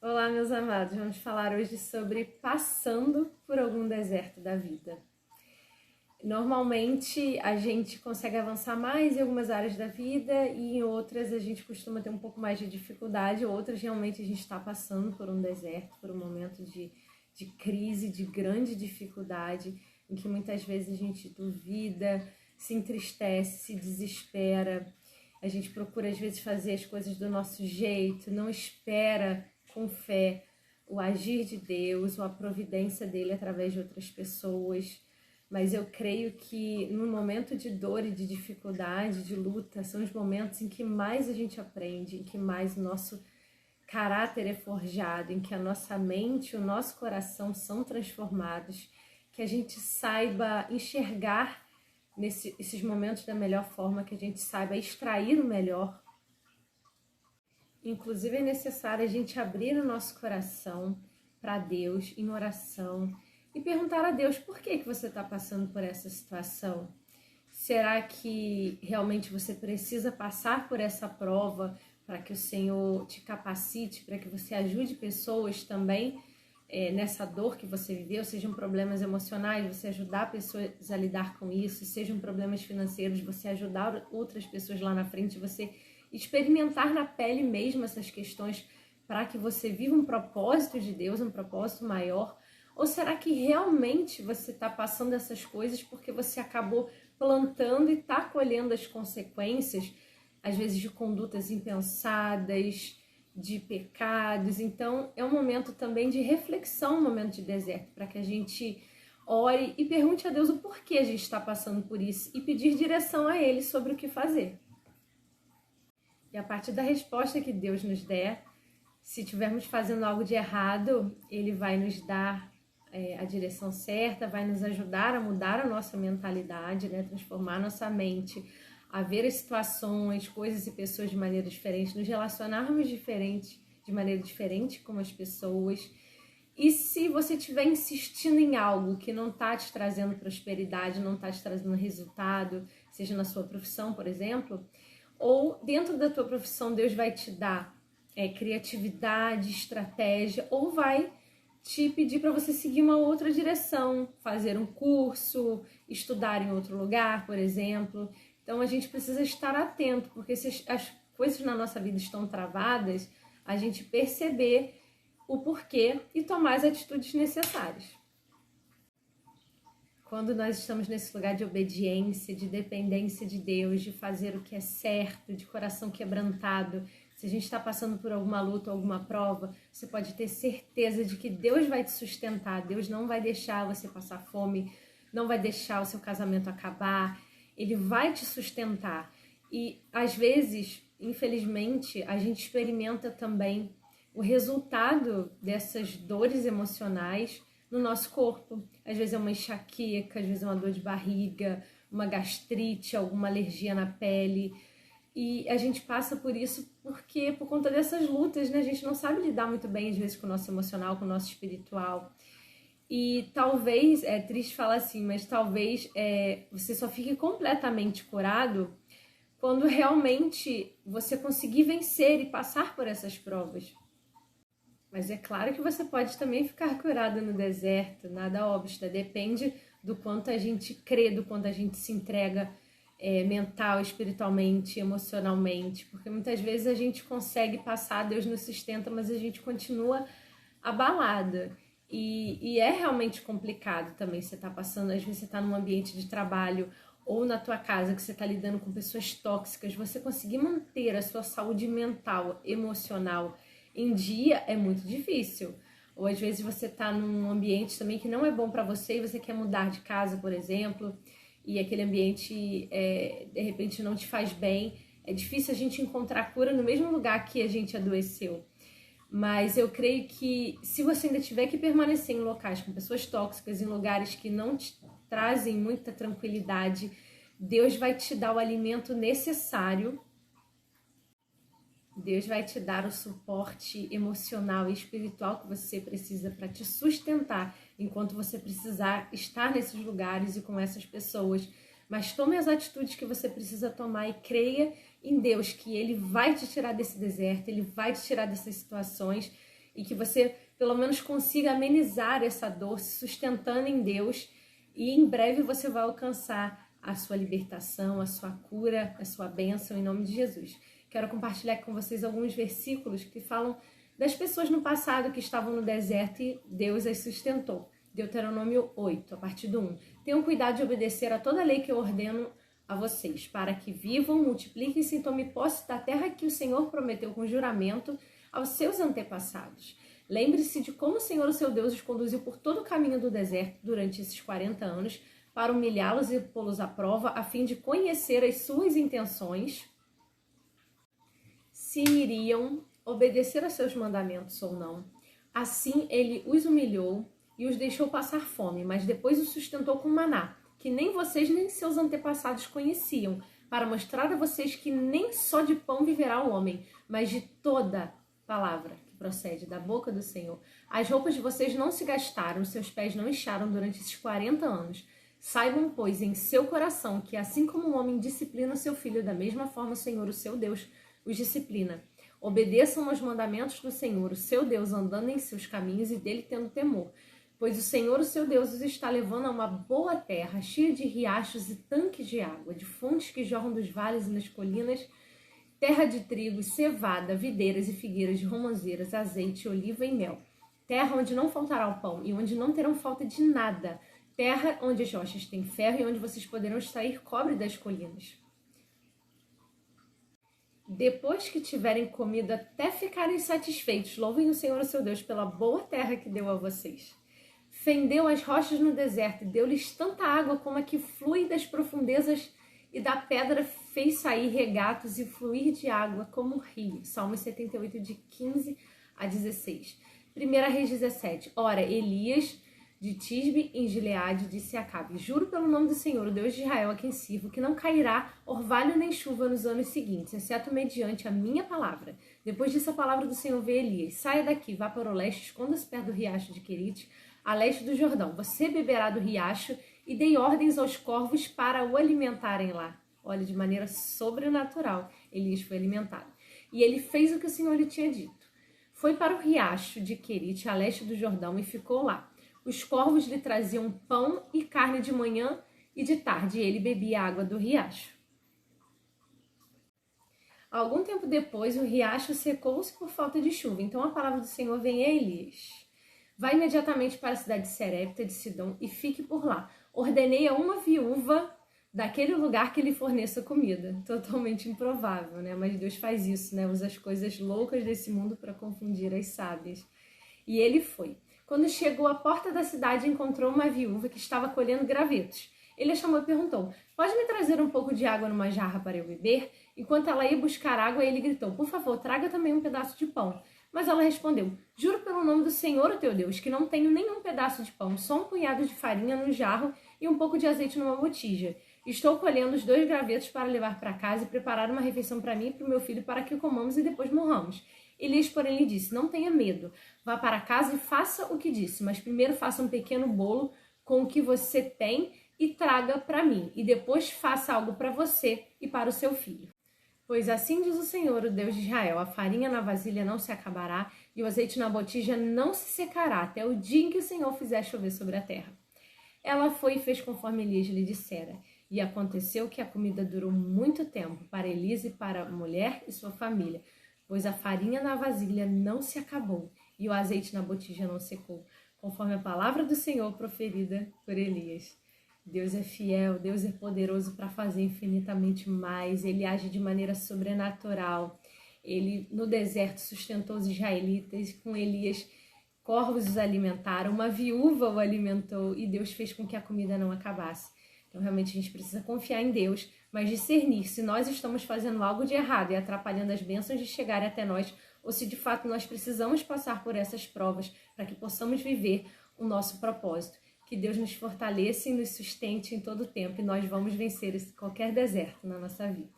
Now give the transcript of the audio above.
Olá, meus amados. Vamos falar hoje sobre passando por algum deserto da vida. Normalmente a gente consegue avançar mais em algumas áreas da vida e em outras a gente costuma ter um pouco mais de dificuldade, outras realmente a gente está passando por um deserto, por um momento de crise, de grande dificuldade, em que muitas vezes a gente duvida, se entristece, se desespera. A gente procura às vezes fazer as coisas do nosso jeito, não espera com fé o agir de Deus ou a providência dele através de outras pessoas. Mas eu creio que no momento de dor e de dificuldade, de luta, são os momentos em que mais a gente aprende, em que mais o nosso caráter é forjado, em que a nossa mente e o nosso coração são transformados, que a gente saiba enxergar esses momentos da melhor forma, que a gente saiba extrair o melhor. Inclusive é necessário a gente abrir o nosso coração para Deus em oração e perguntar a Deus por que você está passando por essa situação. Será que realmente você precisa passar por essa prova para que o Senhor te capacite, para que você ajude pessoas também nessa dor que você viveu, sejam problemas emocionais, você ajudar pessoas a lidar com isso, sejam problemas financeiros, você ajudar outras pessoas lá na frente, você experimentar na pele mesmo essas questões para que você viva um propósito de Deus, um propósito maior? Ou será que realmente você está passando essas coisas porque você acabou plantando e está colhendo as consequências, às vezes de condutas impensadas, de pecados? Então é um momento também de reflexão, um momento de deserto, para que a gente ore e pergunte a Deus o porquê a gente está passando por isso e pedir direção a Ele sobre o que fazer. E a partir da resposta que Deus nos der, se estivermos fazendo algo de errado, Ele vai nos dar a direção certa, vai nos ajudar a mudar a nossa mentalidade, né? Transformar nossa mente, a ver as situações, coisas e pessoas de maneira diferente, nos relacionarmos de maneira diferente com as pessoas. E se você estiver insistindo em algo que não está te trazendo prosperidade, não está te trazendo resultado, seja na sua profissão, por exemplo, ou dentro da tua profissão Deus vai te dar criatividade, estratégia, ou vai te pedir para você seguir uma outra direção, fazer um curso, estudar em outro lugar, por exemplo. Então a gente precisa estar atento, porque se as coisas na nossa vida estão travadas, a gente perceber o porquê e tomar as atitudes necessárias. Quando nós estamos nesse lugar de obediência, de dependência de Deus, de fazer o que é certo, de coração quebrantado, se a gente está passando por alguma luta, alguma prova, você pode ter certeza de que Deus vai te sustentar, Deus não vai deixar você passar fome, não vai deixar o seu casamento acabar, Ele vai te sustentar. E às vezes, infelizmente, a gente experimenta também o resultado dessas dores emocionais no nosso corpo. Às vezes é uma enxaqueca, às vezes é uma dor de barriga, uma gastrite, alguma alergia na pele. E a gente passa por isso porque, por conta dessas lutas, né? A gente não sabe lidar muito bem, às vezes, com o nosso emocional, com o nosso espiritual. E talvez, é triste falar assim, mas talvez você só fique completamente curado quando realmente você conseguir vencer e passar por essas provas. Mas é claro que você pode também ficar curado no deserto, nada obsta, depende do quanto a gente crê, do quanto a gente se entrega mental, espiritualmente, emocionalmente, porque muitas vezes a gente consegue passar, Deus nos sustenta, mas a gente continua abalada. E é realmente complicado também você tá passando, às vezes você tá num ambiente de trabalho ou na tua casa que você tá lidando com pessoas tóxicas, você conseguir manter a sua saúde mental, emocional em dia é muito difícil. Ou às vezes você tá num ambiente também que não é bom para você e você quer mudar de casa, por exemplo, e aquele ambiente de repente não te faz bem. É difícil a gente encontrar cura no mesmo lugar que a gente adoeceu. Mas eu creio que se você ainda tiver que permanecer em locais com pessoas tóxicas, em lugares que não te trazem muita tranquilidade, Deus vai te dar o alimento necessário. Deus vai te dar o suporte emocional e espiritual que você precisa para te sustentar enquanto você precisar estar nesses lugares e com essas pessoas. Mas tome as atitudes que você precisa tomar e creia em Deus que Ele vai te tirar desse deserto, Ele vai te tirar dessas situações. e que você pelo menos consiga amenizar essa dor se sustentando em Deus, e em breve você vai alcançar a sua libertação, a sua cura, a sua bênção em nome de Jesus. Quero compartilhar com vocês alguns versículos que falam das pessoas no passado que estavam no deserto e Deus as sustentou. Deuteronômio 8, a partir do 1. Tenham cuidado de obedecer a toda a lei que eu ordeno a vocês, para que vivam, multipliquem-se e tomem posse da terra que o Senhor prometeu com juramento aos seus antepassados. Lembre-se de como o Senhor, o seu Deus, os conduziu por todo o caminho do deserto durante esses 40 anos, para humilhá-los e pô-los à prova, a fim de conhecer as suas intenções, se iriam obedecer aos seus mandamentos ou não. Assim, ele os humilhou e os deixou passar fome, mas depois os sustentou com maná, que nem vocês nem seus antepassados conheciam, para mostrar a vocês que nem só de pão viverá o homem, mas de toda palavra que procede da boca do Senhor. As roupas de vocês não se gastaram, seus pés não incharam durante esses 40 anos. Saibam, pois, em seu coração que assim como um homem disciplina o seu filho, da mesma forma o Senhor, o seu Deus, os disciplina. Obedeçam aos mandamentos do Senhor, o seu Deus, andando em seus caminhos e dele tendo temor. Pois o Senhor, o seu Deus, os está levando a uma boa terra, cheia de riachos e tanques de água, de fontes que jorram dos vales e nas colinas, terra de trigo, cevada, videiras e figueiras, de romãzeiras, azeite, oliva e mel. Terra onde não faltará o pão e onde não terão falta de nada. Terra onde as rochas têm ferro e onde vocês poderão extrair cobre das colinas. Depois que tiverem comido até ficarem satisfeitos, louvem o Senhor, o seu Deus, pela boa terra que deu a vocês. Fendeu as rochas no deserto e deu-lhes tanta água como a que flui das profundezas, e da pedra fez sair regatos e fluir de água como um rio. Salmos 78, de 15 a 16. 1 Reis 17. Ora, Elias de Tisbe em Gileade disse a Acabe: juro pelo nome do Senhor, o Deus de Israel, a quem sirvo, que não cairá orvalho nem chuva nos anos seguintes, exceto mediante a minha palavra. Depois disso, a palavra do Senhor veio a Elias: saia daqui, vá para o leste, esconda-se perto do riacho de Querite, a leste do Jordão. Você beberá do riacho, e dei ordens aos corvos para o alimentarem lá. Olha, de maneira sobrenatural, Elias foi alimentado. E ele fez o que o Senhor lhe tinha dito. Foi para o riacho de Querite, a leste do Jordão, e ficou lá. Os corvos lhe traziam pão e carne de manhã e de tarde, e ele bebia água do riacho. Algum tempo depois, o riacho secou-se por falta de chuva. Então a palavra do Senhor vem a Elias: vá imediatamente para a cidade de Serepta de Sidom e fique por lá. Ordenei a uma viúva daquele lugar que lhe forneça comida. Totalmente improvável, né? Mas Deus faz isso, né? Usa as coisas loucas desse mundo para confundir as sábias. E ele foi. Quando chegou à porta da cidade, encontrou uma viúva que estava colhendo gravetos. Ele a chamou e perguntou: pode me trazer um pouco de água numa jarra para eu beber? Enquanto ela ia buscar água, ele gritou: por favor, traga também um pedaço de pão. Mas ela respondeu: juro pelo nome do Senhor, o teu Deus, que não tenho nenhum pedaço de pão, só um punhado de farinha no jarro e um pouco de azeite numa botija. Estou colhendo os 2 gravetos para levar para casa e preparar uma refeição para mim e para o meu filho, para que comamos e depois morramos. Elias, porém, lhe disse: não tenha medo, vá para casa e faça o que disse, mas primeiro faça um pequeno bolo com o que você tem e traga para mim, e depois faça algo para você e para o seu filho. Pois assim diz o Senhor, o Deus de Israel: a farinha na vasilha não se acabará e o azeite na botija não se secará até o dia em que o Senhor fizer chover sobre a terra. Ela foi e fez conforme Elias lhe dissera. E aconteceu que a comida durou muito tempo para Elias e para a mulher e sua família, pois a farinha na vasilha não se acabou e o azeite na botija não secou, conforme a palavra do Senhor proferida por Elias. Deus é fiel, Deus é poderoso para fazer infinitamente mais. Ele age de maneira sobrenatural. Ele, no deserto, sustentou os israelitas. Com Elias, corvos os alimentaram, uma viúva o alimentou e Deus fez com que a comida não acabasse. Então, realmente, a gente precisa confiar em Deus, mas discernir se nós estamos fazendo algo de errado e atrapalhando as bênçãos de chegarem até nós, ou se de fato nós precisamos passar por essas provas para que possamos viver o nosso propósito. Que Deus nos fortaleça e nos sustente em todo o tempo, e nós vamos vencer qualquer deserto na nossa vida.